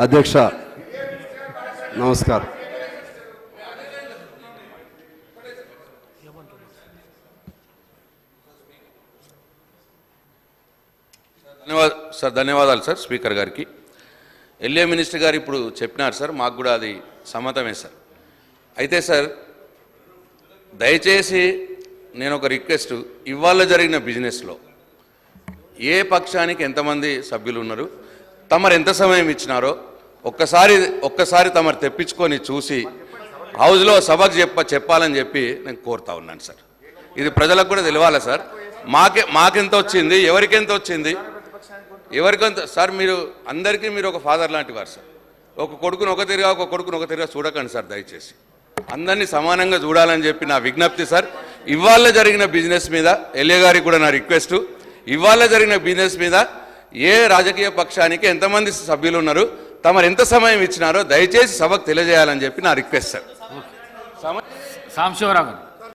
అధ్యక్ష నమస్కారం. ధన్యవాదాలు సార్ స్పీకర్ గారికి. ఎల్ఏ మినిస్టర్ గారు ఇప్పుడు చెప్పినారు సార్, మాకు కూడా అది సమ్మతమే సార్. అయితే సార్ దయచేసి నేను ఒక రిక్వెస్ట్, ఇవాళ జరిగిన బిజినెస్లో ఏ పక్షానికి ఎంతమంది సభ్యులు ఉన్నారు, తమరు ఎంత సమయం ఇచ్చినారో ఒక్కసారి తమరు తెప్పించుకొని చూసి హౌస్లో సభకు చెప్పాలని చెప్పి నేను కోరుతా ఉన్నాను సార్. ఇది ప్రజలకు కూడా తెలియాలి సార్. మాకెంత వచ్చింది, ఎవరికెంత వచ్చింది, ఎవరికంత సార్. మీరు అందరికీ మీరు ఒక ఫాదర్ లాంటి వారు సార్. ఒక కొడుకును ఒక తిరిగా చూడకండి సార్. దయచేసి అందరినీ సమానంగా చూడాలని చెప్పి నా విజ్ఞప్తి సార్. ఇవాళ జరిగిన బిజినెస్ మీద ఎల్ఏ గారికి కూడా నా రిక్వెస్ట్, ఇవాళ జరిగిన బిజినెస్ మీద ఏ రాజకీయ పక్షానికి ఎంతమంది సభ్యులు ఉన్నారు, తమరు ఎంత సమయం ఇచ్చినారో దయచేసి సభకు తెలియజేయాలని చెప్పి నా రిక్వెస్ట్ సార్. సాంబశివరావు గారు.